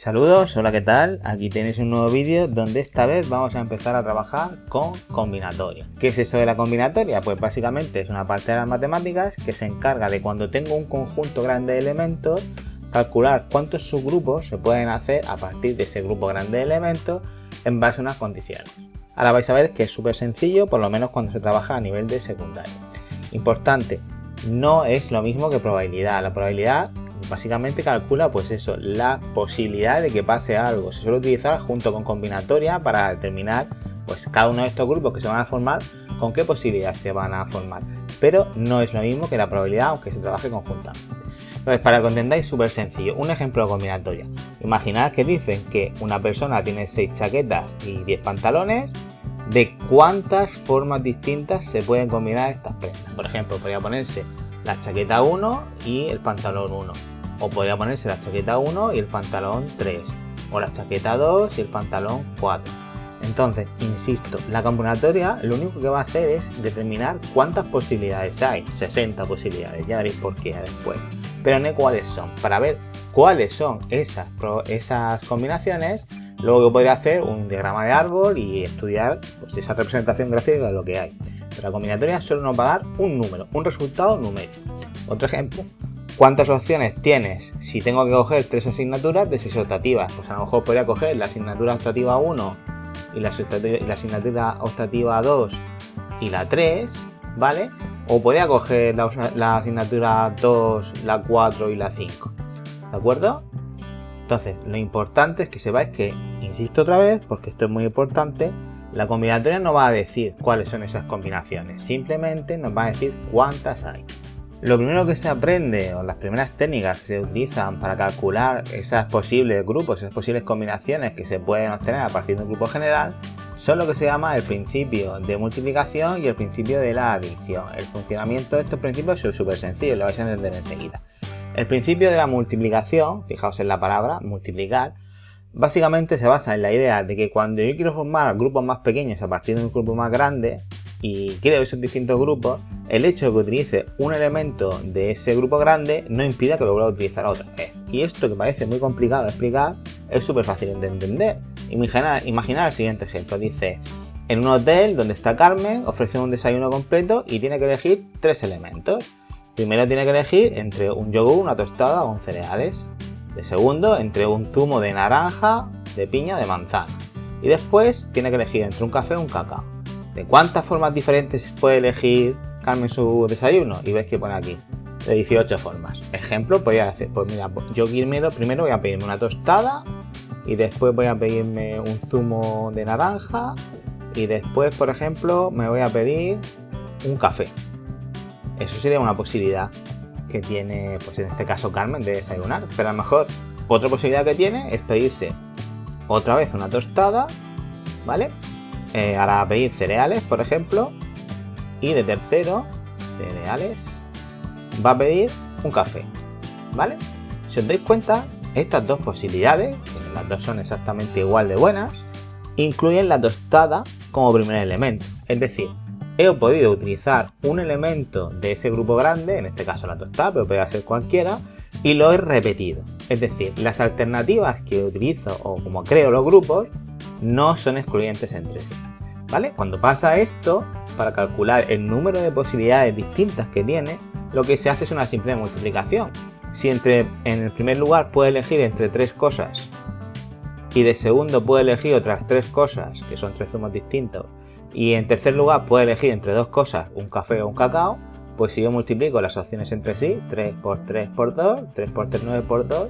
Saludos, hola, ¿qué tal? Aquí tenéis un nuevo vídeo donde esta vez vamos a empezar a trabajar con combinatoria. ¿Qué es esto de la combinatoria? Pues básicamente es una parte de las matemáticas que se encarga de, cuando tengo un conjunto grande de elementos, calcular cuántos subgrupos se pueden hacer a partir de ese grupo grande de elementos en base a unas condiciones. Ahora vais a ver que es súper sencillo, por lo menos cuando se trabaja a nivel de secundaria. Importante, no es lo mismo que probabilidad. La probabilidad básicamente calcula pues eso, la posibilidad de que pase algo. Se suele utilizar junto con combinatoria para determinar pues cada uno de estos grupos que se van a formar, con qué posibilidad se van a formar. Pero no es lo mismo que la probabilidad, aunque se trabaje conjuntamente. Entonces, para que lo entendáis, súper sencillo. Un ejemplo de combinatoria. Imaginad que dicen que una persona tiene 6 chaquetas y 10 pantalones. ¿De cuántas formas distintas se pueden combinar estas prendas? Por ejemplo, podría ponerse la chaqueta 1 y el pantalón 1. O podría ponerse la chaqueta 1 y el pantalón 3. O la chaqueta 2 y el pantalón 4. Entonces, insisto, la combinatoria lo único que va a hacer es determinar cuántas posibilidades hay. 60 posibilidades, ya veréis por qué después. Pero no cuáles son. Para ver cuáles son esas combinaciones, luego yo podría hacer un diagrama de árbol y estudiar pues, esa representación gráfica de lo que hay. Pero la combinatoria solo nos va a dar un número, un resultado numérico. Otro ejemplo. ¿Cuántas opciones tienes? Si tengo que coger 3 asignaturas de 6 optativas, pues a lo mejor podría coger la asignatura optativa 1 y la asignatura optativa 2 y la 3, ¿vale? O podría coger la asignatura 2, la 4 y la 5, ¿de acuerdo? Entonces, lo importante es que sepáis que, insisto otra vez, porque esto es muy importante, la combinatoria no va a decir cuáles son esas combinaciones, simplemente nos va a decir cuántas hay. Lo primero que se aprende, o las primeras técnicas que se utilizan para calcular esos posibles grupos, esas posibles combinaciones que se pueden obtener a partir de un grupo general, son lo que se llama el principio de multiplicación y el principio de la adición. El funcionamiento de estos principios es súper sencillo, lo vais a entender enseguida. El principio de la multiplicación, fijaos en la palabra multiplicar, básicamente se basa en la idea de que cuando yo quiero formar grupos más pequeños a partir de un grupo más grande y creo esos distintos grupos, el hecho de que utilice un elemento de ese grupo grande no impida que lo vuelva a utilizar otra vez. Y esto, que parece muy complicado de explicar, es súper fácil de entender. Imaginar el siguiente ejemplo. Dice, en un hotel donde está Carmen, ofrece un desayuno completo y tiene que elegir 3 elementos. Primero tiene que elegir entre un yogur, una tostada o un cereales. De segundo, entre un zumo de naranja, de piña o de manzana. Y después tiene que elegir entre un café o un cacao. ¿De cuántas formas diferentes puede elegir Carmen su desayuno? Y veis que pone aquí, de 18 formas. Ejemplo, podría decir, pues mira, yo primero voy a pedirme una tostada y después voy a pedirme un zumo de naranja y después, por ejemplo, me voy a pedir un café. Eso sería una posibilidad que tiene, pues en este caso Carmen, de desayunar. Pero a lo mejor otra posibilidad que tiene es pedirse otra vez una tostada, ¿vale? Ahora pedir cereales, por ejemplo, y de tercero, cereales, va a pedir un café, ¿vale? Si os dais cuenta, estas dos posibilidades, que las dos son exactamente igual de buenas, incluyen la tostada como primer elemento. Es decir, he podido utilizar un elemento de ese grupo grande, en este caso la tostada, pero puede ser cualquiera, y lo he repetido. Es decir, las alternativas que utilizo o como creo los grupos no son excluyentes entre sí, ¿vale? Cuando pasa esto, para calcular el número de posibilidades distintas que tiene, lo que se hace es una simple multiplicación. Si en el primer lugar puede elegir entre 3 cosas y de segundo puede elegir otras 3 cosas, que son 3 zumos distintos, y en tercer lugar puede elegir entre 2 cosas, un café o un cacao, pues si yo multiplico las opciones entre sí, 3 por 3 por 2, 3 por 3, 9 por 2,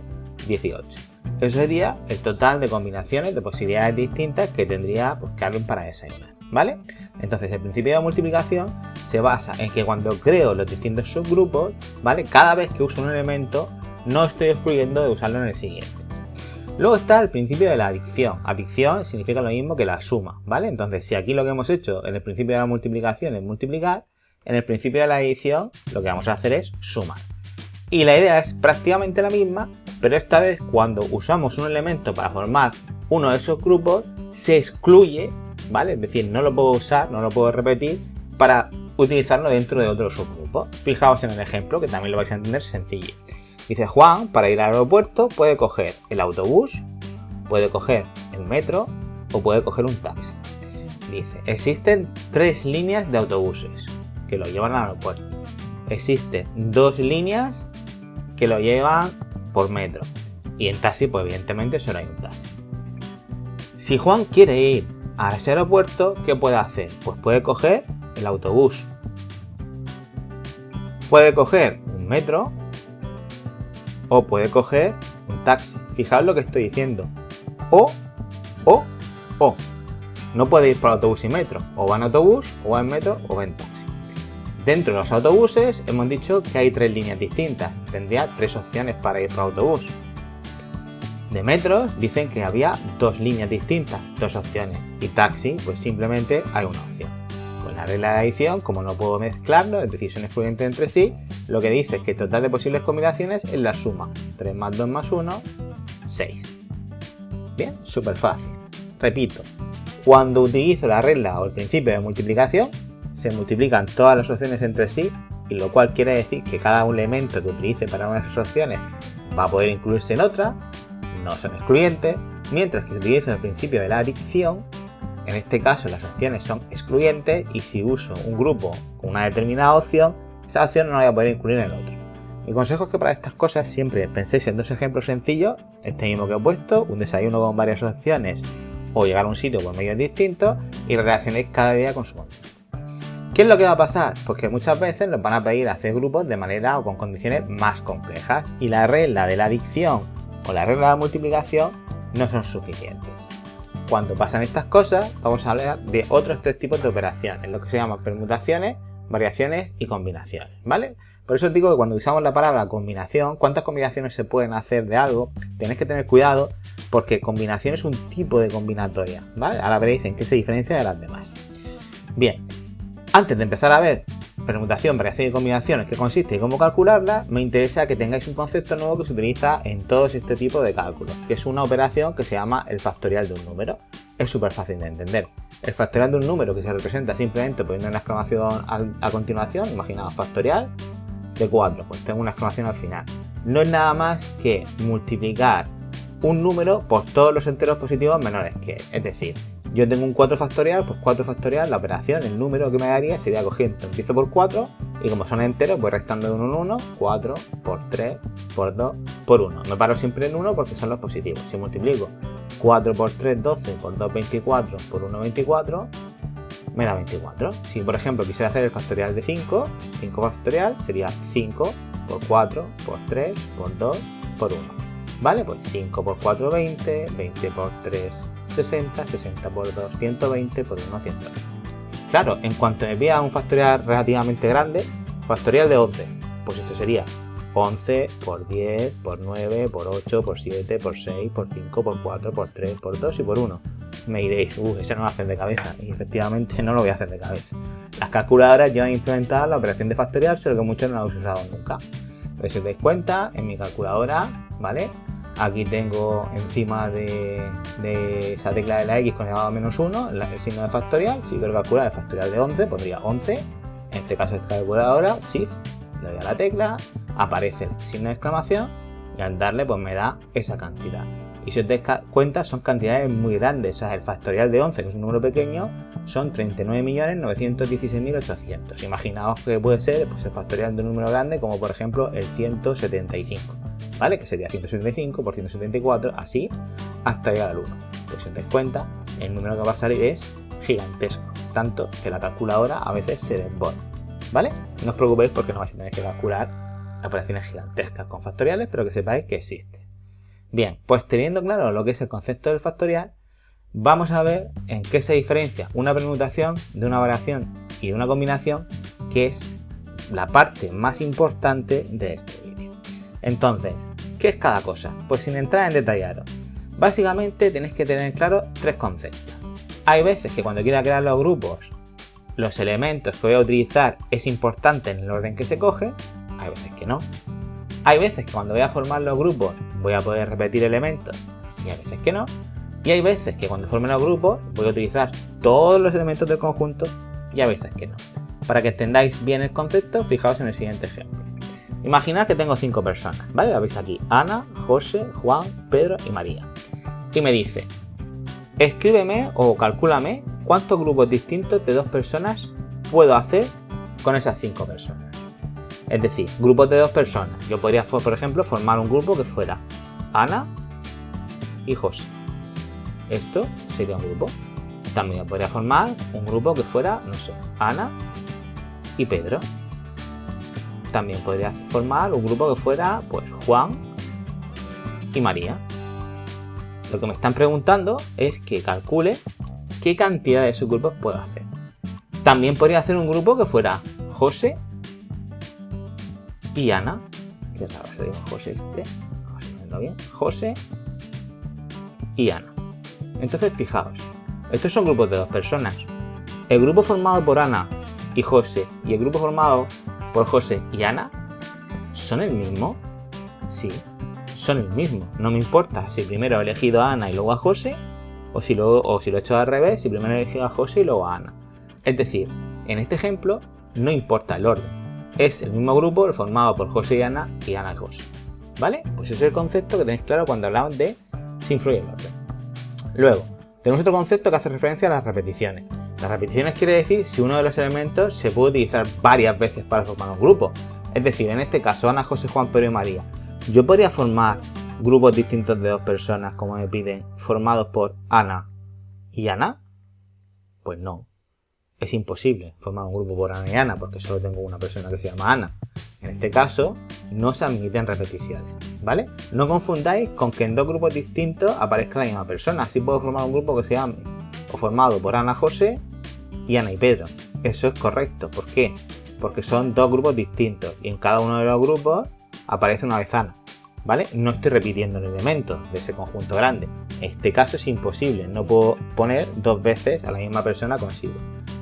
18. Eso sería el total de combinaciones de posibilidades distintas que tendría pues, Carmen para desayunar, ¿vale? Entonces el principio de multiplicación se basa en que cuando creo los distintos subgrupos, ¿vale? Cada vez que uso un elemento no estoy excluyendo de usarlo en el siguiente. Luego está el principio de la adición. Adición significa lo mismo que la suma, ¿vale? Entonces si aquí lo que hemos hecho en el principio de la multiplicación es multiplicar, en el principio de la adición lo que vamos a hacer es sumar. Y la idea es prácticamente la misma, pero esta vez cuando usamos un elemento para formar uno de esos grupos, se excluye, ¿vale? Es decir, no lo puedo usar, no lo puedo repetir para utilizarlo dentro de otro subgrupo. Fijaos en el ejemplo, que también lo vais a entender sencillo. Dice Juan, para ir al aeropuerto puede coger el autobús, puede coger el metro o puede coger un taxi. Dice, existen 3 líneas de autobuses que lo llevan al aeropuerto. Existen 2 líneas que lo llevan por metro. Y en taxi, pues evidentemente solo hay un taxi. Si Juan quiere ir a ese aeropuerto, ¿qué puede hacer? Pues puede coger el autobús. Puede coger un metro o puede coger un taxi. Fijaos lo que estoy diciendo. O. No puede ir por autobús y metro. O va en autobús, o va en metro, o va en taxi. Dentro de los autobuses hemos dicho que hay 3 líneas distintas. Tendría 3 opciones para ir por autobús. De metros dicen que había 2 líneas distintas, 2 opciones. Y taxi, pues simplemente hay una opción. Con la regla de adición, como no puedo mezclarlo, es decir, son excluyentes entre sí, lo que dice es que el total de posibles combinaciones es la suma. 3 más 2 más 1, 6. Bien, súper fácil. Repito, cuando utilizo la regla o el principio de multiplicación, se multiplican todas las opciones entre sí, y lo cual quiere decir que cada elemento que utilice para una de esas opciones va a poder incluirse en otra, no son excluyentes, mientras que si utilizo el principio de la adición, en este caso las opciones son excluyentes y si uso un grupo con una determinada opción, esa opción no la voy a poder incluir en el otro. Mi consejo es que para estas cosas siempre penséis en 2 ejemplos sencillos, este mismo que he puesto, un desayuno con varias opciones o llegar a un sitio por medios distintos y relacionéis cada día con su concepto. ¿Qué es lo que va a pasar? Pues que muchas veces nos van a pedir hacer grupos de manera o con condiciones más complejas y la regla de la adición o la regla de la multiplicación no son suficientes. Cuando pasan estas cosas, vamos a hablar de otros 3 tipos de operaciones, lo que se llaman permutaciones, variaciones y combinaciones, ¿vale? Por eso os digo que cuando usamos la palabra combinación, ¿cuántas combinaciones se pueden hacer de algo? Tenéis que tener cuidado porque combinación es un tipo de combinatoria, ¿vale? Ahora veréis en qué se diferencia de las demás. Bien, antes de empezar a ver permutación, variación y combinaciones, qué consiste y cómo calcularla, me interesa que tengáis un concepto nuevo que se utiliza en todos este tipo de cálculos, que es una operación que se llama el factorial de un número. Es súper fácil de entender. El factorial de un número que se representa simplemente poniendo una exclamación a continuación, imaginaos factorial de 4, pues tengo una exclamación al final. No es nada más que multiplicar un número por todos los enteros positivos menores que él. Es decir, yo tengo un 4 factorial, pues 4 factorial, la operación, el número que me daría sería cogiendo, empiezo por 4 y como son enteros voy restando de 1 en 1, 4 por 3 por 2 por 1. Me paro siempre en 1 porque son los positivos. Si multiplico 4 por 3, 12, por 2, 24, por 1, 24, me da 24. Si por ejemplo quisiera hacer el factorial de 5, 5 factorial sería 5 por 4, por 3, por 2, por 1. ¿Vale? Pues 5 por 4, 20, 20 por 3, 60, 60 por 2, 120, por 1, 120. Claro, en cuanto me pida un factorial relativamente grande, factorial de 11, pues esto sería 11 por 10, por 9, por 8, por 7, por 6, por 5, por 4, por 3, por 2 y por 1. Me diréis, ese no lo hacer de cabeza. Y efectivamente no lo voy a hacer de cabeza. Las calculadoras llevan implementada la operación de factorial, solo que muchos no la habéis usado nunca. Entonces, si os dais cuenta, en mi calculadora, ¿vale? Aquí tengo encima de esa tecla de la X con elevado a menos 1, el signo de factorial. Si quiero calcular el factorial de 11, pondría 11. En este caso, esta calculadora, Shift, le doy a la tecla, aparece el signo de exclamación y al darle, pues me da esa cantidad. Y si os dais cuenta, son cantidades muy grandes. O sea, el factorial de 11, que es un número pequeño, son 39.916.800. Imaginaos que puede ser pues, el factorial de un número grande, como por ejemplo el 175. ¿Vale? Que sería 175 por 174, así, hasta llegar al 1. Pues si os dais cuenta, el número que va a salir es gigantesco, tanto que la calculadora a veces se desborda, ¿vale? No os preocupéis porque no vais a tener que calcular operaciones gigantescas con factoriales, pero que sepáis que existe. Bien, pues teniendo claro lo que es el concepto del factorial, vamos a ver en qué se diferencia una permutación de una variación y de una combinación, que es la parte más importante de este vídeo. Entonces, ¿qué es cada cosa? Pues sin entrar en detallaros, básicamente tenéis que tener claro 3 conceptos. Hay veces que cuando quiera crear los grupos, los elementos que voy a utilizar es importante en el orden que se coge, hay veces que no. Hay veces que cuando voy a formar los grupos voy a poder repetir elementos y hay veces que no. Y hay veces que cuando forme los grupos voy a utilizar todos los elementos del conjunto y hay veces que no. Para que entendáis bien el concepto, fijaos en el siguiente ejemplo. Imaginad que tengo 5 personas, ¿vale? La veis aquí, Ana, José, Juan, Pedro y María. y me dice, escríbeme o calcúlame cuántos grupos distintos de 2 personas puedo hacer con esas 5 personas. Es decir, grupos de 2 personas. Yo podría, por ejemplo, formar un grupo que fuera Ana y José. Esto sería un grupo. También podría formar un grupo que fuera, no sé, Ana y Pedro. También podría formar un grupo que fuera, pues, Juan y María. Lo que me están preguntando es que calcule qué cantidad de subgrupos puedo hacer. También podría hacer un grupo que fuera José y Ana. Qué raro se diga José José y Ana. Entonces, fijaos, estos son grupos de 2 personas. El grupo formado por Ana y José y el grupo formado por José y Ana son el mismo. Sí, son el mismo. No me importa si primero he elegido a Ana y luego a José, o si lo he hecho al revés, si primero he elegido a José y luego a Ana. Es decir, en este ejemplo no importa el orden. Es el mismo grupo formado por José y Ana y José. ¿Vale? Pues ese es el concepto que tenéis claro cuando hablamos de si influye el orden. Luego, tenemos otro concepto que hace referencia a las repeticiones. Las repeticiones quiere decir si uno de los elementos se puede utilizar varias veces para formar un grupo. Es decir, en este caso, Ana, José, Juan, Pedro y María. ¿Yo podría formar grupos distintos de 2 personas, como me piden, formados por Ana y Ana? Pues no. Es imposible formar un grupo por Ana y Ana, porque solo tengo una persona que se llama Ana. En este caso, no se admiten repeticiones, ¿vale? No confundáis con que en 2 grupos distintos aparezca la misma persona. Así puedo formar un grupo que se llame o formado por Ana, José y Ana y Pedro. Eso es correcto. ¿Por qué? Porque son 2 grupos distintos y en cada uno de los grupos aparece una vez Ana, ¿vale? No estoy repitiendo el elemento de ese conjunto grande. En este caso es imposible. No puedo poner 2 veces a la misma persona consigo.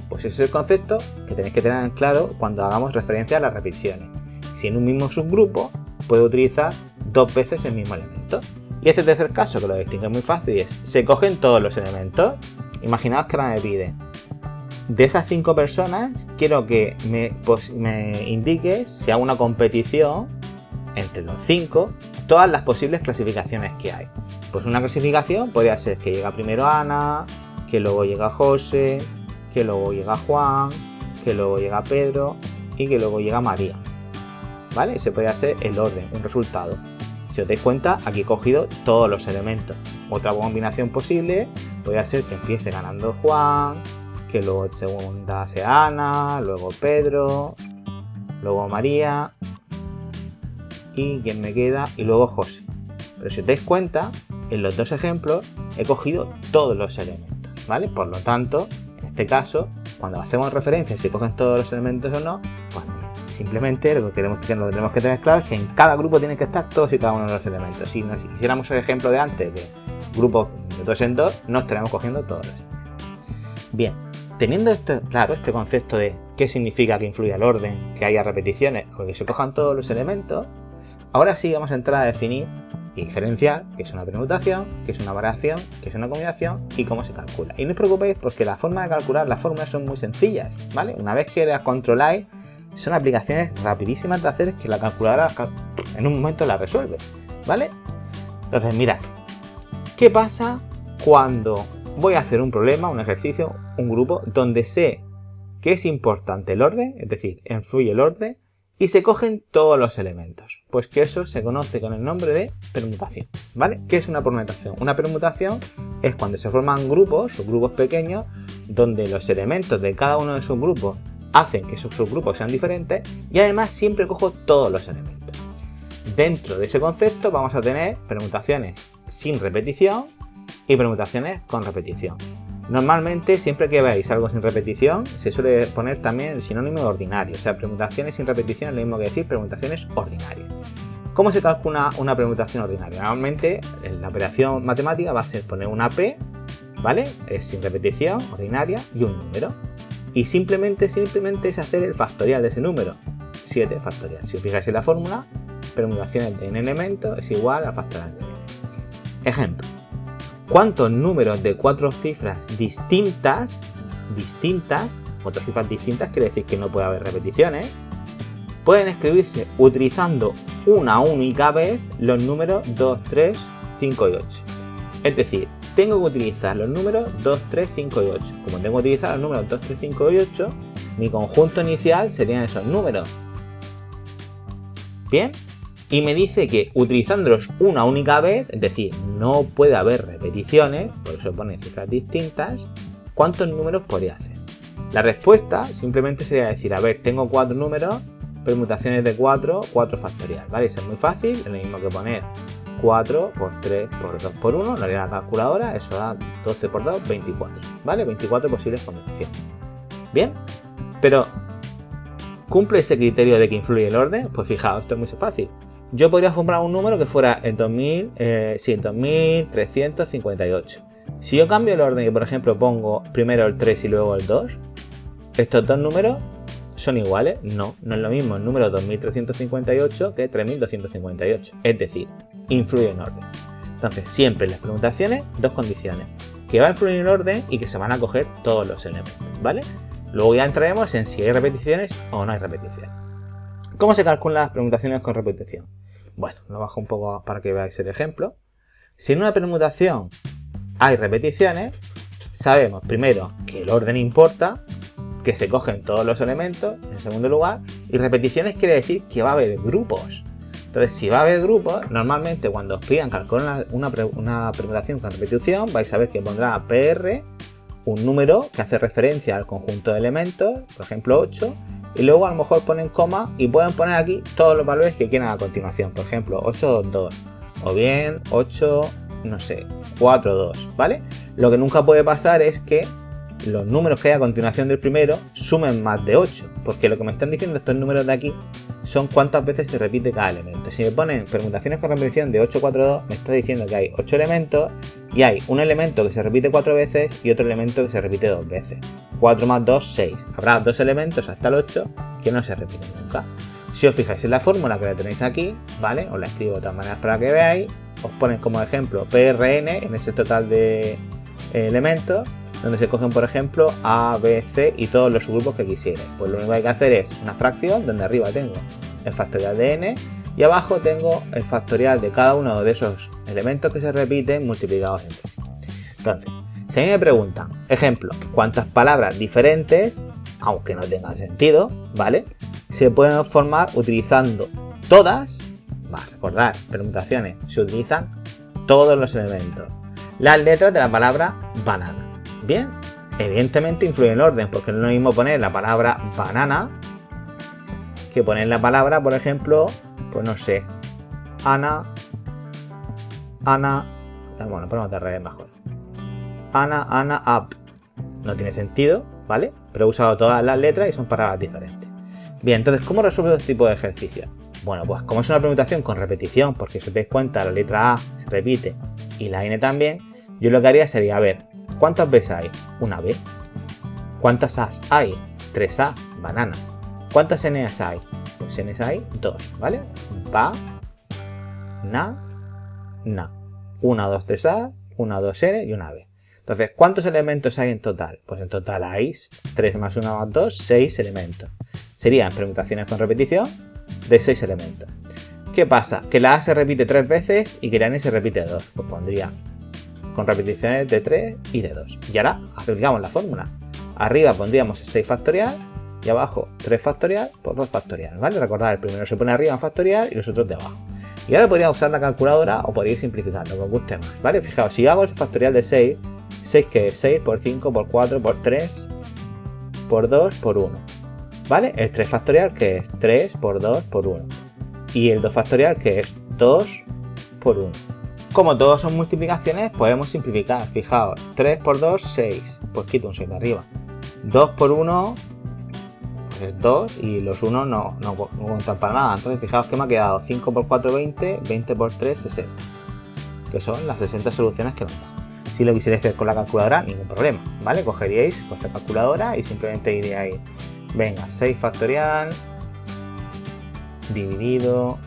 Pues ese es el concepto que tenéis que tener en claro cuando hagamos referencia a las repeticiones. Si en un mismo subgrupo puedo utilizar 2 veces el mismo elemento. Y este tercer caso, que lo distingue muy fácil, es se cogen todos los elementos. Imaginaos que ahora me piden, de esas 5 personas, quiero que me indiques si hago una competición entre los 5, todas las posibles clasificaciones que hay. Pues una clasificación podría ser que llega primero Ana, que luego llega José, que luego llega Juan, que luego llega Pedro y que luego llega María. ¿Vale? Ese podría ser el orden, un resultado. Si os dais cuenta, aquí he cogido todos los elementos. Otra combinación posible podría ser que empiece ganando Juan, que luego en segunda sea Ana, luego Pedro, luego María y quien me queda, y luego José. Pero si os dais cuenta, en los 2 ejemplos he cogido todos los elementos, ¿vale? Por lo tanto, en este caso, cuando hacemos referencia si cogen todos los elementos o no, pues simplemente lo que tenemos que tener claro es que en cada grupo tienen que estar todos y cada uno de los elementos. Si hiciéramos el ejemplo de antes de grupos de 2 en 2, no estaríamos cogiendo todos los elementos. Bien, teniendo esto claro, este concepto de qué significa que influye el orden, que haya repeticiones o que se cojan todos los elementos, ahora sí vamos a entrar a definir y diferenciar qué es una permutación, qué es una variación, qué es una combinación y cómo se calcula. Y no os preocupéis porque la forma de calcular, las fórmulas son muy sencillas, ¿vale? Una vez que las controláis, son aplicaciones rapidísimas de hacer que la calculadora en un momento la resuelve, ¿vale? Entonces, mirad, ¿qué pasa cuando voy a hacer un problema, un ejercicio, un grupo, donde sé que es importante el orden, es decir, influye el orden, y se cogen todos los elementos? Pues que eso se conoce con el nombre de permutación, ¿vale? ¿Qué es una permutación? Una permutación es cuando se forman grupos, subgrupos pequeños, donde los elementos de cada uno de sus grupos hacen que esos subgrupos sean diferentes y además siempre cojo todos los elementos. Dentro de ese concepto vamos a tener permutaciones sin repetición y permutaciones con repetición. Normalmente, siempre que veáis algo sin repetición, se suele poner también el sinónimo de ordinario. O sea, permutaciones sin repetición es lo mismo que decir permutaciones ordinarias. ¿Cómo se calcula una permutación ordinaria? Normalmente, la operación matemática va a ser poner una P, ¿vale? Es sin repetición, ordinaria y un número. Y simplemente es hacer el factorial de ese número. 7 factorial. Si os fijáis en la fórmula, permutaciones de n elementos es igual al factorial de n. Ejemplo. ¿Cuántos números de 4 cifras distintas, 4 cifras distintas quiere decir que no puede haber repeticiones, pueden escribirse utilizando una única vez los números 2, 3, 5 y 8? Es decir, tengo que utilizar los números 2, 3, 5 y 8. Como tengo que utilizar los números 2, 3, 5 y 8, mi conjunto inicial serían esos números. Bien, y me dice que utilizándolos una única vez, es decir, no puede haber repeticiones, por eso pone cifras distintas, ¿cuántos números podría hacer? La respuesta simplemente sería decir, a ver, tengo 4 números, permutaciones de 4, 4 factorial, ¿vale? Eso es muy fácil, es lo mismo que poner 4 por 3 por 2 por 1, lo haría la calculadora, eso da 12 por 2, 24, ¿vale? 24 posibles combinaciones. Bien, pero ¿cumple ese criterio de que influye el orden? Pues fijaos, esto es muy fácil. Yo podría formar un número que fuera el 2358. Si yo cambio el orden y por ejemplo pongo primero el 3 y luego el 2, ¿estos dos números son iguales? No, no es lo mismo el número 2358 que 3258. Es decir, influye en orden. Entonces, siempre en las permutaciones, dos condiciones. Que va a influir en orden y que se van a coger todos los elementos, ¿vale? Luego ya entraremos en si hay repeticiones o no hay repeticiones. ¿Cómo se calculan las permutaciones con repetición? Bueno, lo bajo un poco para que veáis el ejemplo. Si en una permutación hay repeticiones, sabemos primero que el orden importa, que se cogen todos los elementos, en segundo lugar, y repeticiones quiere decir que va a haber grupos. Entonces, si va a haber grupos, normalmente cuando os pidan calcular una permutación con repetición, vais a ver que pondrá PR, un número que hace referencia al conjunto de elementos, por ejemplo 8, y luego a lo mejor ponen coma y pueden poner aquí todos los valores que quieran a continuación, por ejemplo 822 o bien 8, no sé, 42, ¿vale? Lo que nunca puede pasar es que los números que hay a continuación del primero sumen más de 8, porque lo que me están diciendo estos números de aquí son cuántas veces se repite cada elemento. Si me ponen permutaciones con repetición de 842, me está diciendo que hay 8 elementos y hay un elemento que se repite 4 veces y otro elemento que se repite 2 veces. 4 más 2, 6. Habrá 2 elementos hasta el 8 que no se repiten nunca. Si os fijáis en la fórmula que la tenéis aquí, ¿vale? Os la escribo de todas maneras para que veáis. Os ponen como ejemplo PRN en ese total de elementos, donde se cogen por ejemplo A, B, C y todos los subgrupos que quisierais. Pues lo único que hay que hacer es una fracción donde arriba tengo el factorial de n y abajo tengo el factorial de cada uno de esos elementos que se repiten multiplicados entre sí. Entonces, si a mí me preguntan, ejemplo, cuántas palabras diferentes, aunque no tengan sentido, ¿vale?, se pueden formar utilizando todas, recordar, permutaciones, se utilizan todos los elementos. Las letras de la palabra banana. Bien, evidentemente influye en el orden, porque no es lo mismo poner la palabra banana que poner la palabra, por ejemplo, pues no sé, Ana, bueno, ponemos de revés mejor. Ana, up. No tiene sentido, ¿vale? Pero he usado todas las letras y son palabras diferentes. Bien, entonces, ¿cómo resuelvo este tipo de ejercicio? Bueno, pues como es una permutación con repetición, porque si os dais cuenta, la letra A se repite y la N también, yo lo que haría sería, a ver, ¿cuántas veces hay? Una B. ¿Cuántas A's hay? 3A, banana. ¿Cuántas N's hay? Pues N's hay 2, ¿vale? Ba, na. 1, 2, 3A, 1, 2 N y una B. Entonces, ¿cuántos elementos hay en total? Pues en total hay 3 más 1 más 2, 6 elementos. Serían permutaciones con repetición de 6 elementos. ¿Qué pasa? Que la A se repite 3 veces y que la N se repite 2. Pues pondría con repeticiones de 3 y de 2. Y ahora aplicamos la fórmula. Arriba pondríamos 6 factorial y abajo 3 factorial por 2 factorial, ¿vale? Recordad, el primero se pone arriba en factorial y los otros de abajo. Y ahora podría usar la calculadora o podríais simplificar, lo que os guste más, ¿vale? Fijaos, si yo hago ese factorial de 6, 6 que es 6 por 5 por 4 por 3 por 2 por 1, ¿vale? El 3 factorial que es 3 por 2 por 1 y el 2 factorial que es 2 por 1. Como todos son multiplicaciones, podemos simplificar. Fijaos, 3 por 2, 6, pues quito un 6 de arriba. 2 por 1, pues es 2 y los 1 no cuentan para nada. Entonces fijaos que me ha quedado 5 por 4, 20, 20 por 3, 60. Que son las 60 soluciones que nos dan. Si lo quisierais hacer con la calculadora, ningún problema, ¿vale? Cogeríais vuestra calculadora y simplemente iríais, venga, 6 factorial, dividido,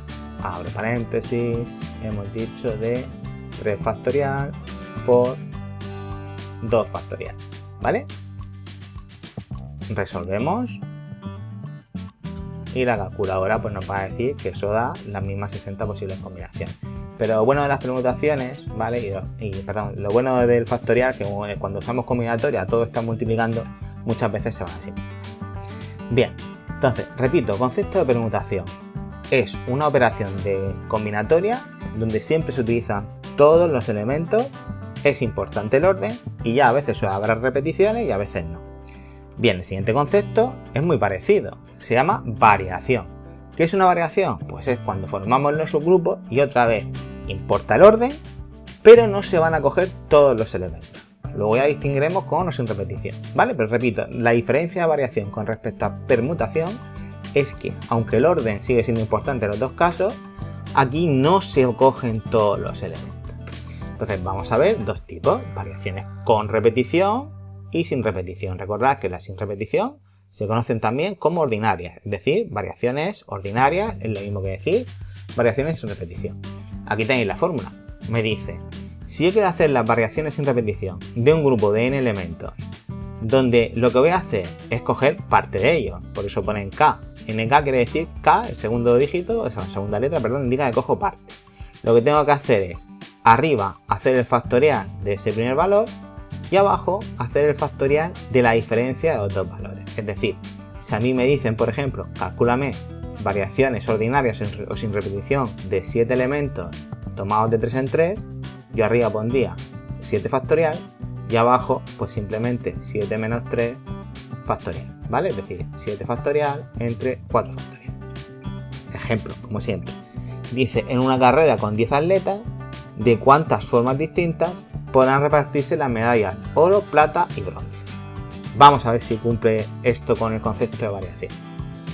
abro paréntesis, hemos dicho de 3 factorial por 2 factorial, ¿vale? Resolvemos y la calculadora pues nos va a decir que eso da las mismas 60 posibles combinaciones. Pero lo bueno de las permutaciones, ¿vale? Perdón, lo bueno del factorial, que cuando usamos combinatoria todo está multiplicando, muchas veces se van así. Bien, entonces, repito, concepto de permutación. Es una operación de combinatoria donde siempre se utilizan todos los elementos, es importante el orden y ya a veces habrá repeticiones y a veces no. Bien, el siguiente concepto es muy parecido, se llama variación. ¿Qué es una variación? Pues es cuando formamos los subgrupos y otra vez importa el orden, pero no se van a coger todos los elementos. Luego ya distinguiremos con o sin repetición, ¿vale? Pero repito, la diferencia de variación con respecto a permutación es que, aunque el orden sigue siendo importante en los dos casos, aquí no se cogen todos los elementos. Entonces vamos a ver dos tipos, variaciones con repetición y sin repetición. Recordad que las sin repetición se conocen también como ordinarias, es decir, variaciones ordinarias es lo mismo que decir variaciones sin repetición. Aquí tenéis la fórmula. Me dice, si yo quiero hacer las variaciones sin repetición de un grupo de n elementos, donde lo que voy a hacer es coger parte de ellos, por eso ponen k. nk quiere decir k, el segundo dígito, o sea, la segunda letra, perdón, indica que cojo parte. Lo que tengo que hacer es, arriba, hacer el factorial de ese primer valor y abajo, hacer el factorial de la diferencia de los dos valores. Es decir, si a mí me dicen, por ejemplo, calcúlame variaciones ordinarias o sin repetición de 7 elementos tomados de 3 en 3, yo arriba pondría 7 factorial y abajo pues simplemente 7 menos 3 factorial, ¿vale? Es decir, 7 factorial entre 4 factorial. Ejemplo, como siempre. Dice, en una carrera con 10 atletas, ¿de cuántas formas distintas podrán repartirse las medallas oro, plata y bronce? Vamos a ver si cumple esto con el concepto de variación.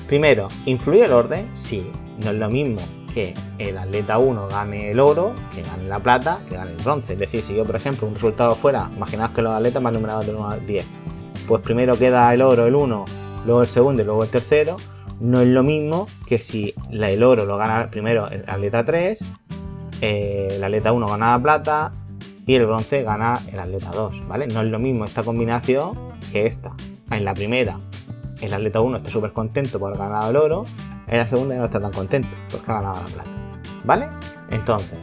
Primero, ¿influye el orden? Sí, no es lo mismo que el atleta 1 gane el oro, que gane la plata, que gane el bronce. Es decir, si yo, por ejemplo, un resultado fuera, imaginaos que los atletas van numerados de 1 a 10, pues primero queda el oro, el 1, luego el segundo y luego el tercero. No es lo mismo que si el oro lo gana primero el atleta 3, el atleta 1 gana la plata y el bronce gana el atleta 2, ¿vale? No es lo mismo esta combinación que esta. En la primera, el atleta 1 está súper contento por haber ganado el oro, en la segunda ya no está tan contento porque ha ganado la plata, ¿vale? Entonces,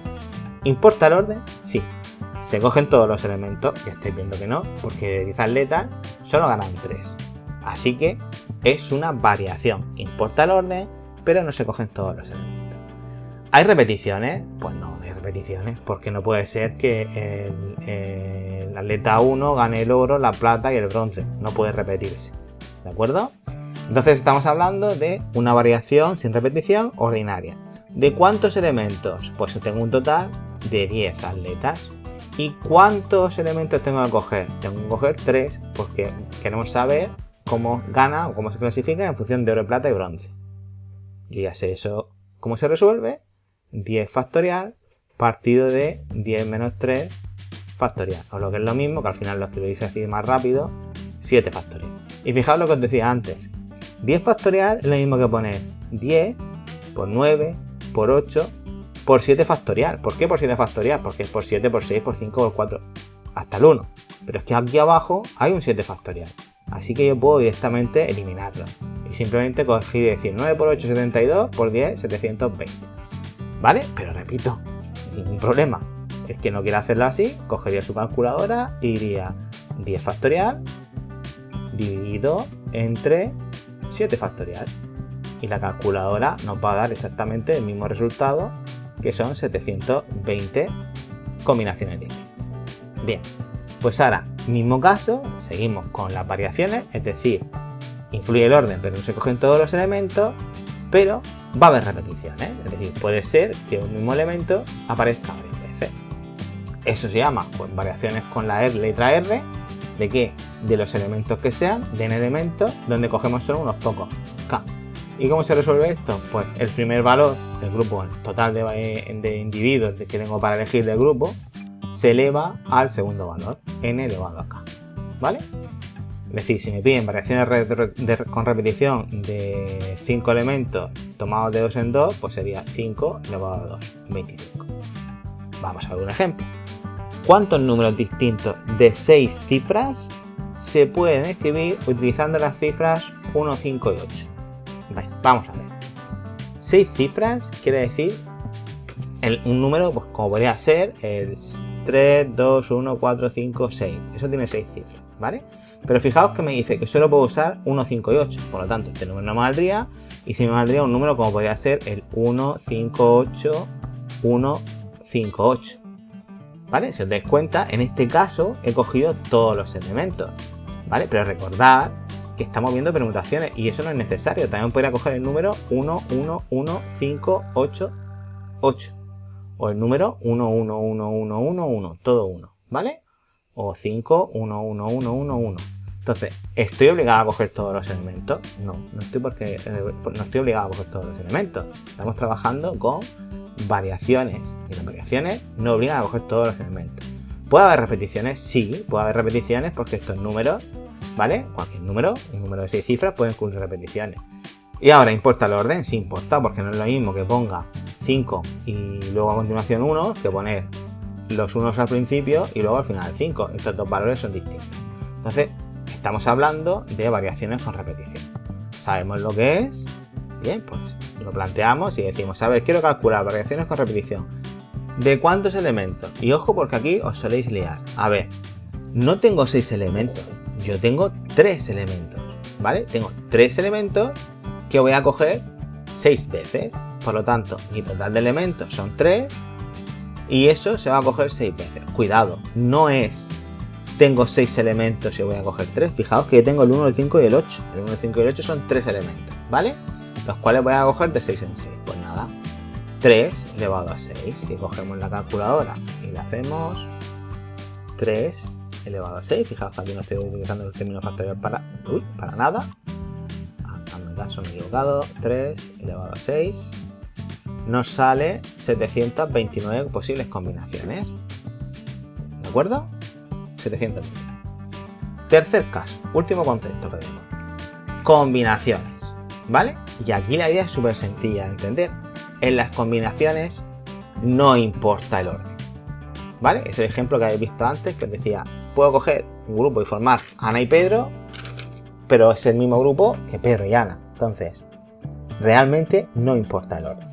¿importa el orden? Sí. Se cogen todos los elementos, ya estáis viendo que no, porque de 10 atletas solo ganan 3. Así que es una variación. Importa el orden, pero no se cogen todos los elementos. ¿Hay repeticiones? Pues no hay repeticiones, porque no puede ser que el atleta 1 gane el oro, la plata y el bronce. No puede repetirse, ¿de acuerdo? Entonces estamos hablando de una variación sin repetición ordinaria. ¿De cuántos elementos? Pues tengo un total de 10 atletas. ¿Y cuántos elementos tengo que coger? Tengo que coger 3 porque queremos saber cómo gana o cómo se clasifica en función de oro, plata y bronce. Y ya sé eso, ¿cómo se resuelve? 10 factorial partido de 10 menos 3 factorial. O lo que es lo mismo, que al final lo escribís así más rápido, 7 factorial. Y fijaos lo que os decía antes. 10 factorial es lo mismo que poner 10 por 9 por 8 por 7 factorial. ¿Por qué por 7 factorial? Porque es por 7, por 6, por 5, por 4, hasta el 1. Pero es que aquí abajo hay un 7 factorial. Así que yo puedo directamente eliminarlo. Y simplemente cogí y decir 9 por 8, 72, por 10, 720. ¿Vale? Pero repito, ningún problema. El que no quiera hacerlo así, cogería su calculadora y diría 10 factorial dividido entre 7 factorial. Y la calculadora nos va a dar exactamente el mismo resultado, que son 720 combinaciones de x. Bien, pues ahora, mismo caso, seguimos con las variaciones, es decir, influye el orden, pero no se cogen todos los elementos, pero va a haber repeticiones. Es decir, puede ser que un mismo elemento aparezca varias veces. Eso se llama pues, variaciones con la letra R, ¿de qué? De los elementos que sean, de n elementos, donde cogemos solo unos pocos, k. ¿Y cómo se resuelve esto? Pues el primer valor del grupo, el total de individuos que tengo para elegir del grupo, se eleva al segundo valor, n elevado a k, ¿vale? Es decir, si me piden variaciones con repetición de 5 elementos tomados de 2 en 2, pues sería 5 elevado a 2, 25. Vamos a ver un ejemplo. ¿Cuántos números distintos de 6 cifras se pueden escribir utilizando las cifras 1, 5 y 8? Vale, vamos a ver. 6 cifras quiere decir un número, pues como podría ser el 3, 2, 1, 4, 5, 6. Eso tiene 6 cifras, ¿vale? Pero fijaos que me dice que solo puedo usar 1, 5 y 8. Por lo tanto, este número no me valdría. Y si me valdría un número como podría ser el 1, 5, 8, 1, 5, 8. ¿Vale? Si os dais cuenta, en este caso he cogido todos los elementos, ¿vale? Pero recordad que estamos viendo permutaciones y eso no es necesario. También podría coger el número 1, 1, 1, 5, 8, 8. O el número 1, 1, 1, 1, 1, 1, todo 1, ¿vale? O 5, 1, 1, 1, 1, 1. Entonces, ¿estoy obligado a coger todos los elementos? No, no estoy obligado a coger todos los elementos. Estamos trabajando con variaciones y las variaciones no obligan a coger todos los elementos. ¿Puede haber repeticiones? Sí, puede haber repeticiones porque estos números, ¿vale? Cualquier número, un número de 6 cifras puede incluir repeticiones. Y ahora, ¿importa el orden? Sí importa, porque no es lo mismo que ponga 5 y luego a continuación 1 que poner los unos al principio y luego al final 5. Estos dos valores son distintos. Entonces, estamos hablando de variaciones con repetición. Sabemos lo que es. Bien, pues lo planteamos y decimos, a ver, quiero calcular variaciones con repetición. ¿De cuántos elementos? Y ojo porque aquí os soléis liar. A ver, no tengo 6 elementos, yo tengo 3 elementos, ¿vale? Tengo 3 elementos que voy a coger 6 veces. Por lo tanto, mi total de elementos son 3 y eso se va a coger 6 veces. Cuidado, no es tengo 6 elementos y voy a coger 3. Fijaos que yo tengo el 1, el 5 y el 8. El 1, el 5 y el 8 son 3 elementos, ¿vale? Los cuales voy a coger de 6 en 6. Pues nada, 3 elevado a 6. Si cogemos la calculadora y le hacemos 3 elevado a 6, fijaos que aquí no estoy utilizando el término factorial para nada. En mi caso me he equivocado. 3 elevado a 6 nos sale 729 posibles combinaciones. ¿De acuerdo? 729. Tercer caso, último concepto que vemos. Combinaciones, ¿vale? Y aquí la idea es súper sencilla de entender. En las combinaciones no importa el orden, ¿vale? Es el ejemplo que habéis visto antes, que os decía, puedo coger un grupo y formar Ana y Pedro, pero es el mismo grupo que Pedro y Ana. Entonces, realmente no importa el orden.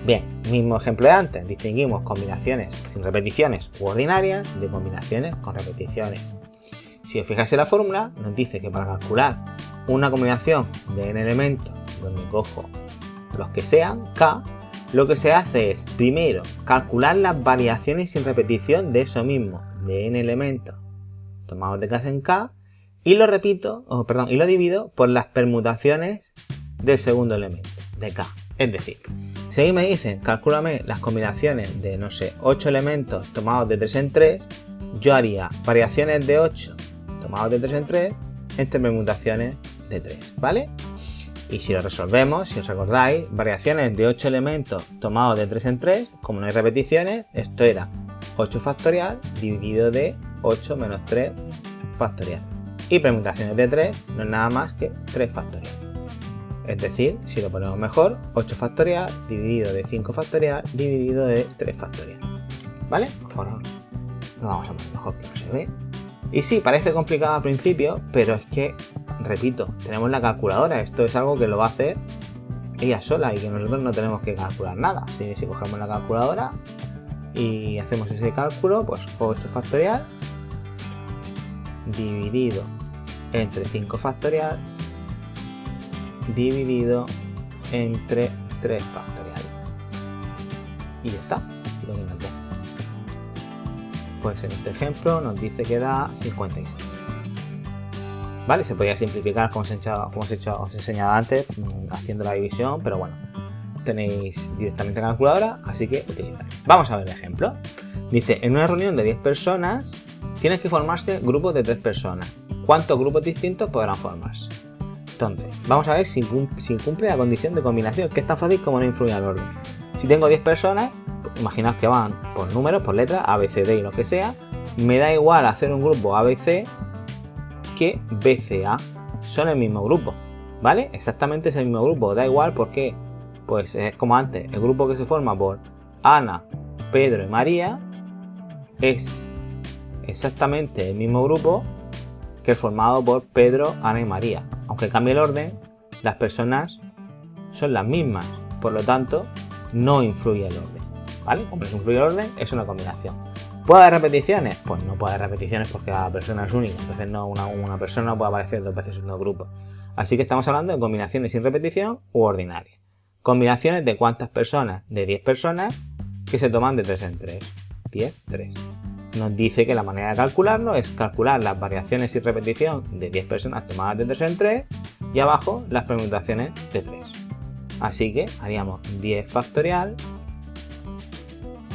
Bien, mismo ejemplo de antes, distinguimos combinaciones sin repeticiones u ordinarias de combinaciones con repeticiones. Si os fijáis en la fórmula, nos dice que para calcular una combinación de n elementos, donde cojo los que sean, k, lo que se hace es, primero, calcular las variaciones sin repetición de eso mismo, de n elementos tomados de k en k, y lo y lo divido por las permutaciones del segundo elemento, de k. Es decir, si ahí me dicen, calcúlame las combinaciones de, no sé, 8 elementos tomados de 3 en 3, yo haría variaciones de 8 tomados de 3 en 3 entre permutaciones de 3, ¿vale? Y si lo resolvemos, si os recordáis, variaciones de 8 elementos tomados de 3 en 3, como no hay repeticiones, esto era 8 factorial dividido de 8 menos 3 factorial. Y permutaciones de 3 no es nada más que 3 factorial. Es decir, si lo ponemos mejor, 8 factorial dividido de 5 factorial dividido de 3 factorial. ¿Vale? Bueno, lo vamos a poner mejor que no se ve. Y sí, parece complicado al principio, pero es que, repito, tenemos la calculadora. Esto es algo que lo va a hacer ella sola y que nosotros no tenemos que calcular nada. Si cogemos la calculadora y hacemos ese cálculo, pues 8 factorial dividido entre 5 factorial dividido entre 3 factorial. Y ya está, lo mismo. Pues en este ejemplo nos dice que da 56. Vale, se podría simplificar como os he enseñado antes, haciendo la división, pero bueno, tenéis directamente la calculadora, así que utilizad. Vamos a ver el ejemplo. Dice, en una reunión de 10 personas, tienes que formarse grupos de 3 personas. ¿Cuántos grupos distintos podrán formarse? Entonces, vamos a ver si cumple la condición de combinación, que es tan fácil como no influye al orden. Si tengo 10 personas, imaginaos que van por números, por letras, A, B, C, D y lo que sea, me da igual hacer un grupo A, B, C que B, C, A. Son el mismo grupo, ¿vale? Exactamente es el mismo grupo, da igual porque, pues es como antes, el grupo que se forma por Ana, Pedro y María es exactamente el mismo grupo que el formado por Pedro, Ana y María. Aunque cambie el orden, las personas son las mismas, por lo tanto, no influye el orden. ¿vale? Como es un fluido orden, es una combinación. ¿Puede haber repeticiones? Pues no puede haber repeticiones porque cada persona es única, entonces no, una persona no puede aparecer dos veces en dos grupos. Así que estamos hablando de combinaciones sin repetición u ordinarias. Combinaciones de cuántas personas, de 10 personas, que se toman de 3 en 3. 10, 3. Nos dice que la manera de calcularlo es calcular las variaciones sin repetición de 10 personas tomadas de 3 en 3 y abajo las permutaciones de 3. Así que haríamos 10 factorial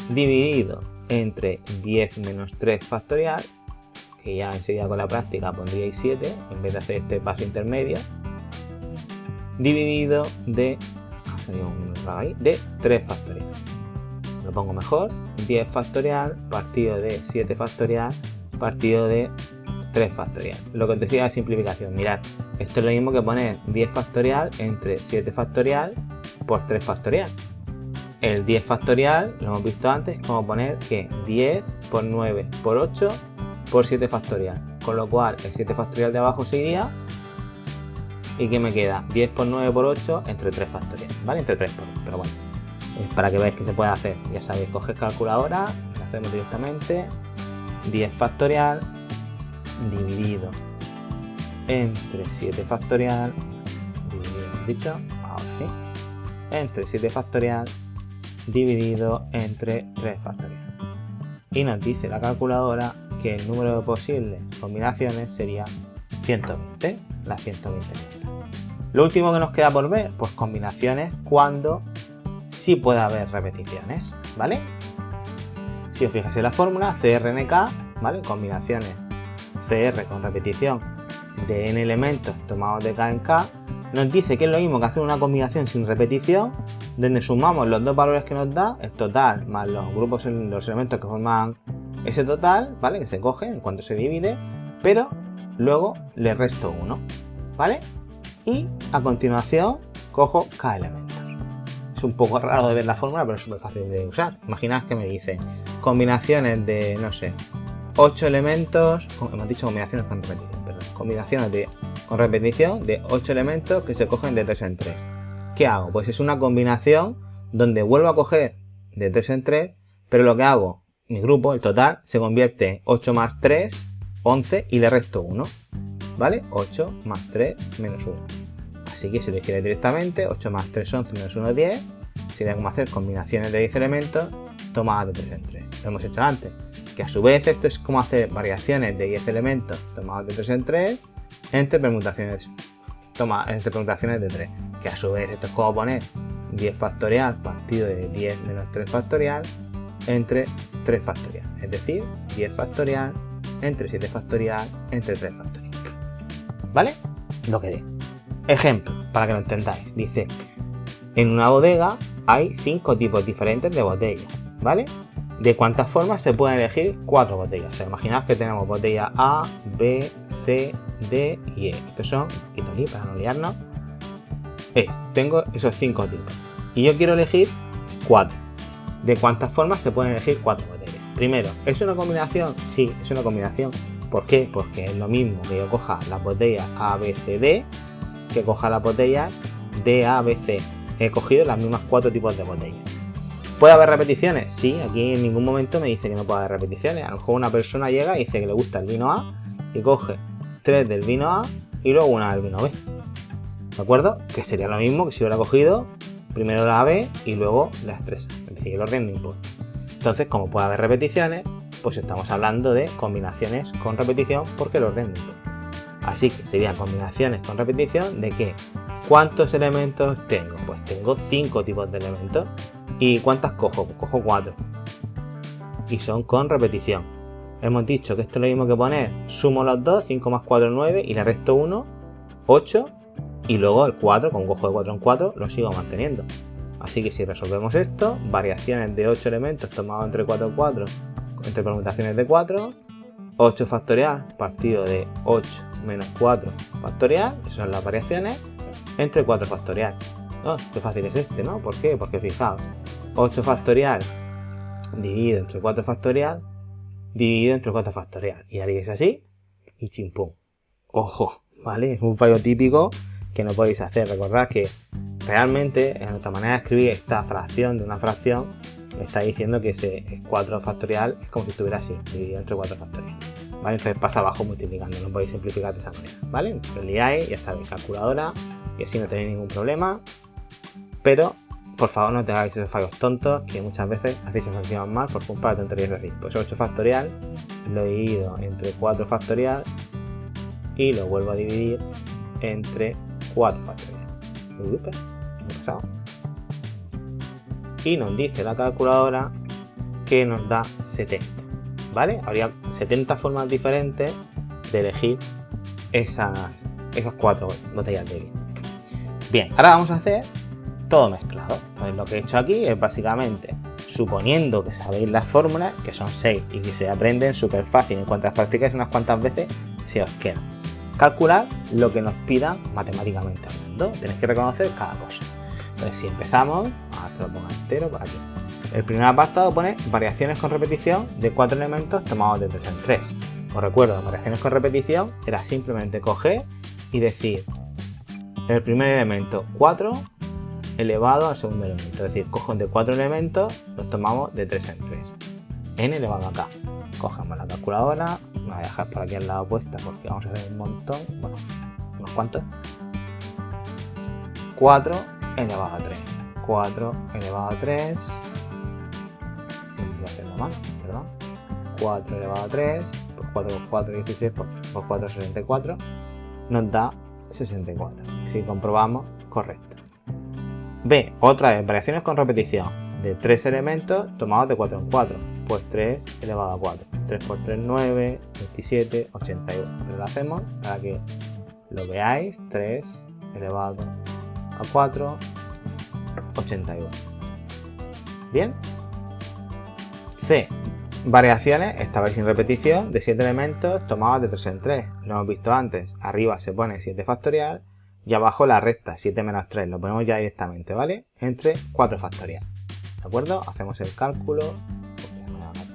dividido entre 10 menos 3 factorial, que ya enseguida con la práctica pondríais 7 en vez de hacer este paso intermedio, dividido de 3 factorial. Lo pongo mejor, 10 factorial partido de 7 factorial partido de 3 factorial. Lo que os decía de simplificación, mirad, esto es lo mismo que poner 10 factorial entre 7 factorial por 3 factorial. El 10 factorial, lo hemos visto antes, como poner que 10 por 9 por 8 por 7 factorial. Con lo cual el 7 factorial de abajo seguiría. ¿Y qué me queda? 10 por 9 por 8 entre 3 factorial, ¿vale? Entre 3 por 1, pero bueno. Es para que veáis que se puede hacer. Ya sabéis, coges calculadora, lo hacemos directamente. 10 factorial dividido entre 7 factorial, dividido, ahora sí, entre 7 factorial dividido entre 3 factorial. Y nos dice la calculadora que el número de posibles combinaciones sería 120, las 120. Lo último que nos queda por ver, pues combinaciones cuando sí puede haber repeticiones, ¿vale? Si os fijáis en la fórmula, CRNK, ¿vale? Combinaciones CR con repetición de n elementos tomados de K en K, nos dice que es lo mismo que hacer una combinación sin repetición, donde sumamos los dos valores que nos da, el total más los grupos, los elementos que forman ese total, ¿vale? Que se coge en cuanto se divide, pero luego le resto 1, ¿vale? Y a continuación cojo K elementos. Es un poco raro de ver la fórmula, pero es súper fácil de usar. Imaginad que me dice combinaciones de, no sé, 8 elementos, hemos dicho combinaciones con repetición, perdón, combinaciones con repetición de 8 elementos que se cogen de 3 en 3. ¿Qué hago? Pues es una combinación donde vuelvo a coger de 3 en 3, pero lo que hago, mi grupo, el total, se convierte en 8 más 3, 11 y le resto 1, ¿vale? 8 más 3 menos 1. Así que si lo hiciera directamente, 8 más 3, 11 menos 1, 10, sería como hacer combinaciones de 10 elementos tomadas de 3 en 3. Lo hemos hecho antes, que a su vez esto es como hacer variaciones de 10 elementos tomados de 3 en 3 entre permutaciones de 3, que a su vez esto es como poner 10 factorial partido de 10 menos 3 factorial entre 3 factorial, es decir, 10 factorial entre 7 factorial entre 3 factorial, ¿vale? Lo que dé. Ejemplo, para que lo entendáis, dice, en una bodega hay 5 tipos diferentes de botellas, ¿vale? ¿De cuántas formas se pueden elegir 4 botellas? O sea, imaginad que tenemos botella A, B, C, D y E. Estos son, quito aquí para no liarnos. Tengo esos 5 tipos. Y yo quiero elegir 4. ¿De cuántas formas se pueden elegir 4 botellas? Primero, ¿es una combinación? Sí, es una combinación. ¿Por qué? Porque es lo mismo que yo coja las botellas A, B, C, D, que coja las botellas D, A, B, C. He cogido las mismas 4 tipos de botellas. ¿Puede haber repeticiones? Sí, aquí en ningún momento me dice que no puede haber repeticiones. A lo mejor una persona llega y dice que le gusta el vino A y coge 3 del vino A y luego una del vino B. ¿De acuerdo? Que sería lo mismo que si hubiera cogido primero la B y luego las 3. Es decir, el orden no importa. Entonces, como puede haber repeticiones, pues estamos hablando de combinaciones con repetición porque el orden no importa. Así que serían combinaciones con repetición de que ¿cuántos elementos tengo? Pues tengo 5 tipos de elementos. ¿Y cuántas cojo? Pues cojo 4. Y son con repetición. Hemos dicho que esto es lo mismo que poner, sumo los dos, 5 más 4 es 9 y le resto 1, 8. Y luego el 4, con cojo de 4 en 4, lo sigo manteniendo. Así que si resolvemos esto, variaciones de 8 elementos tomados entre 4 en 4, entre permutaciones de 4, 8 factorial partido de 8 menos 4 factorial, esas son las variaciones, entre 4 factorial. Oh, qué fácil es este, ¿no? ¿Por qué? Porque fijaos, 8 factorial dividido entre 4 factorial dividido entre 4 factorial. Y haréis así y chimpum. Ojo, ¿vale? Es un fallo típico que no podéis hacer. Recordad que realmente en nuestra manera de escribir esta fracción de una fracción me está diciendo que ese 4 factorial es como si estuviera así, dividido entre 4 factorial. ¿Vale? Entonces pasa abajo multiplicando, no podéis simplificar de esa manera, ¿vale? Entonces liáis, ya sabéis, calculadora, y así no tenéis ningún problema. Pero, por favor, no te hagáis esos fallos tontos, que muchas veces hacéis funciones mal por culpa de tonterías así. Pues 8 factorial, lo he dividido entre 4 factorial, y lo vuelvo a dividir entre 4 factorial. ¿Qué ha pasado? Y nos dice la calculadora que nos da 70, ¿vale? Habría 70 formas diferentes de elegir esas 4 botellas de vino. Bien, ahora vamos a hacer todo mezclado. Entonces lo que he hecho aquí es básicamente, suponiendo que sabéis las fórmulas, que son 6 y que se aprenden súper fácil, en cuanto las practicáis unas cuantas veces, se os queda. Calcular lo que nos pidan matemáticamente hablando. Tenéis que reconocer cada cosa. Entonces si empezamos, te lo pongo entero por aquí. El primer apartado pone variaciones con repetición de 4 elementos tomados de 3 en 3. Os recuerdo, variaciones con repetición era simplemente coger y decir el primer elemento 4 elevado al segundo elemento. Es decir, cojo de 4 elementos, los tomamos de 3 en 3. N elevado a k. Cogemos la calculadora, me voy a dejar por aquí al lado puesta porque vamos a hacer un montón, bueno, unos cuantos. 4 elevado a 3. 4 elevado a 3. Voy a hacerlo mal, perdón. 4 elevado a 3, por 4 por 4, 16, por 4, 64. Nos da 64. Si comprobamos, correcto. B, otra vez, variaciones con repetición de 3 elementos tomados de 4 en 4. Pues 3 elevado a 4. 3 por 3, 9, 27, 81. Pero lo hacemos para que lo veáis. 3 elevado a 4, 81. Bien. C, variaciones, esta vez sin repetición, de 7 elementos tomados de 3 en 3. Lo hemos visto antes. Arriba se pone 7 factorial y abajo la recta 7 menos 3. Lo ponemos ya directamente, ¿vale? Entre 4 factorial. ¿De acuerdo? Hacemos el cálculo.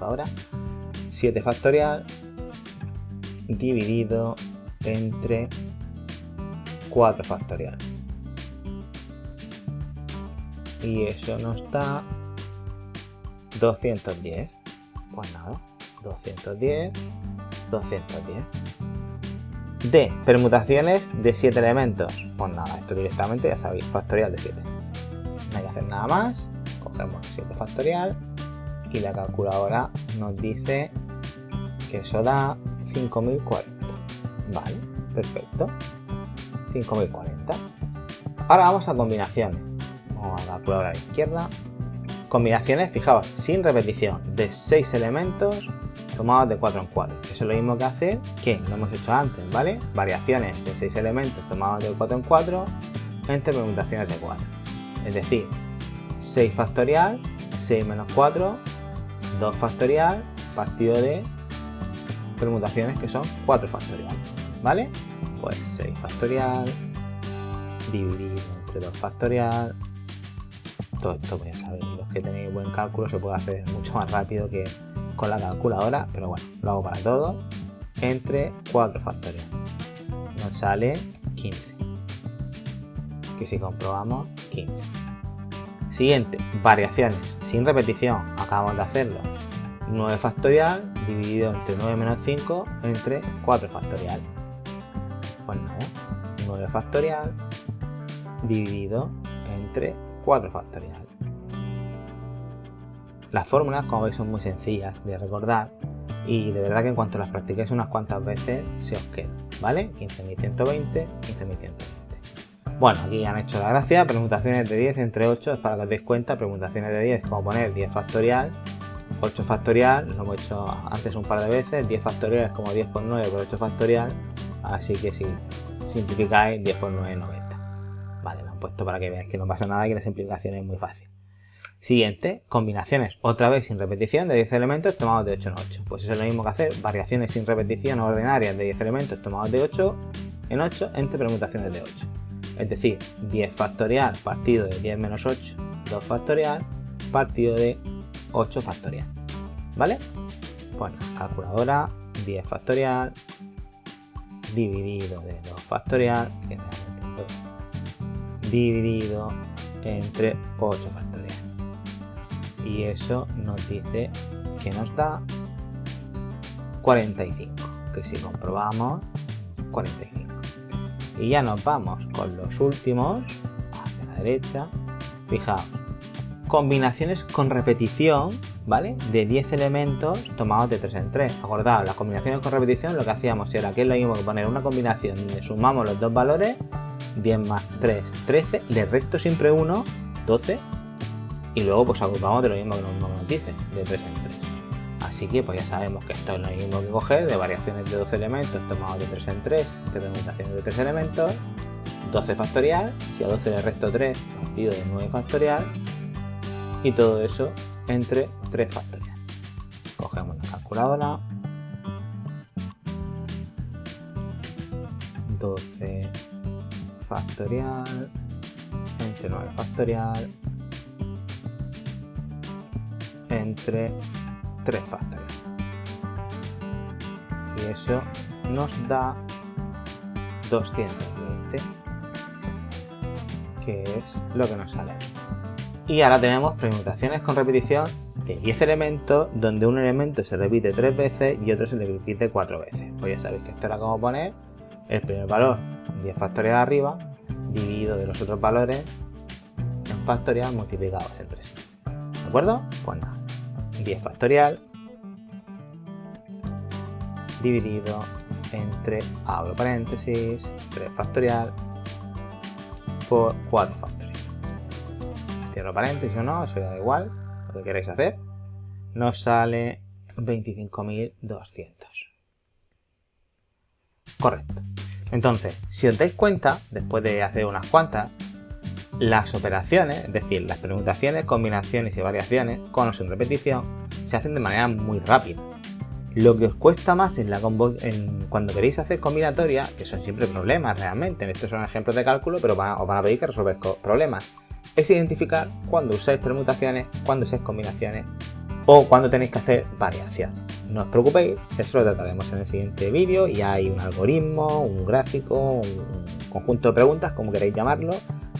Ahora 7 factorial dividido entre 4 factorial, y eso nos da 210. Pues nada, 210. D, permutaciones de 7 elementos. Pues nada, esto directamente ya sabéis, factorial de 7. No hay que hacer nada más. Cogemos 7 factorial y la calculadora nos dice que eso da 5040. Vale, perfecto. 5040. Ahora vamos a combinaciones. Vamos a la calculadora a la izquierda. Combinaciones, fijaos, sin repetición, de 6 elementos tomados de 4 en 4. Eso es lo mismo que hacer que lo hemos hecho antes, ¿vale? Variaciones de 6 elementos tomados de 4 en 4 entre permutaciones de 4. Es decir, 6 factorial, 6 menos 4, 2 factorial, partido de permutaciones que son 4 factorial, ¿vale? Pues 6 factorial dividido entre 2 factorial. Todo esto, pues ya sabéis, los que tenéis buen cálculo se puede hacer mucho más rápido que con la calculadora, pero bueno, lo hago para todo. Entre 4 factorial nos sale 15, que si comprobamos 15. Siguiente, variaciones sin repetición, acabamos de hacerlo. 9 factorial dividido entre 9 menos 5 entre 4 factorial. Pues nada, 9 factorial dividido entre 4 factorial. Las fórmulas, como veis, son muy sencillas de recordar y de verdad que en cuanto las practiquéis unas cuantas veces se os queda, ¿vale? 15.120, 15.120. Bueno, aquí han hecho la gracia, permutaciones de 10 entre 8, es para que os deis cuenta, permutaciones de 10, como poner 10 factorial, 8 factorial, lo hemos hecho antes un par de veces, 10 factorial es como 10 por 9 por 8 factorial, así que si simplificáis 10 por 9 es 90. Vale, lo han puesto para que veáis que no pasa nada y que la simplificación es muy fácil. Siguiente, combinaciones, otra vez sin repetición de 10 elementos tomados de 8 en 8. Pues eso es lo mismo que hacer variaciones sin repetición ordinarias de 10 elementos tomados de 8 en 8 entre permutaciones de 8. Es decir, 10 factorial partido de 10 menos 8, 2 factorial partido de 8 factorial. ¿Vale? Bueno, calculadora, 10 factorial dividido de 2 factorial, que dividido entre 8 factorial. y eso nos dice que nos da 45, que si comprobamos 45. Y ya nos vamos con los últimos hacia la derecha. Fijaos, combinaciones con repetición, ¿vale? De 10 elementos tomados de 3 en 3. Acordaos, las combinaciones con repetición lo que hacíamos era que es lo mismo que poner una combinación donde sumamos los dos valores, 10 más 3, 13, le resto siempre 1, 12, y luego pues agrupamos de lo mismo que nos dice, de 3 en 3. Así que pues ya sabemos que esto es lo mismo que coger de variaciones de 12 elementos tomados de 3 en 3, de permutaciones de 3 elementos, 12 factorial, si a 12 le resto 3, partido de 9 factorial, y todo eso entre 3 factorial. Cogemos la calculadora, 12 factorial entre 9 factorial entre 3 factorial, y eso nos da 220, que es lo que nos sale. Y ahora tenemos permutaciones con repetición de 10 elementos, donde un elemento se repite 3 veces y otro se le repite 4 veces. Pues ya sabéis que esto era como poner el primer valor 10 factorial arriba, dividido de los otros valores en factorial multiplicados entre sí. ¿De acuerdo? Pues nada, 10 factorial dividido entre, abro paréntesis, 3 factorial por 4 factorial. Cierro paréntesis o no, eso da igual, lo que queréis hacer. Nos sale 25.200. Correcto. Entonces, si os dais cuenta, después de hacer unas cuantas, las operaciones, es decir, las permutaciones, combinaciones y variaciones, con o sin repetición, se hacen de manera muy rápida. Lo que os cuesta más cuando queréis hacer combinatorias, que son siempre problemas realmente, estos son ejemplos de cálculo, pero os van a pedir que resolváis problemas, es identificar cuando usáis permutaciones, cuando usáis combinaciones o cuando tenéis que hacer variaciones. No os preocupéis, eso lo trataremos en el siguiente vídeo y hay un algoritmo, un gráfico, un conjunto de preguntas, como queréis llamarlo,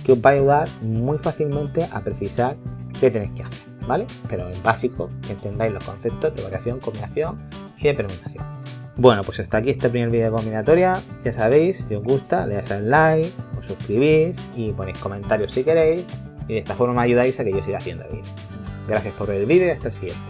que os va a ayudar muy fácilmente a precisar qué tenéis que hacer, ¿vale? Pero en básico, que entendáis los conceptos de variación, combinación y de permutación. Bueno, pues hasta aquí este primer vídeo de combinatoria. Ya sabéis, si os gusta, le dais al like, os suscribís y ponéis comentarios si queréis, y de esta forma me ayudáis a que yo siga haciendo vídeos. Gracias por ver el vídeo y hasta el siguiente.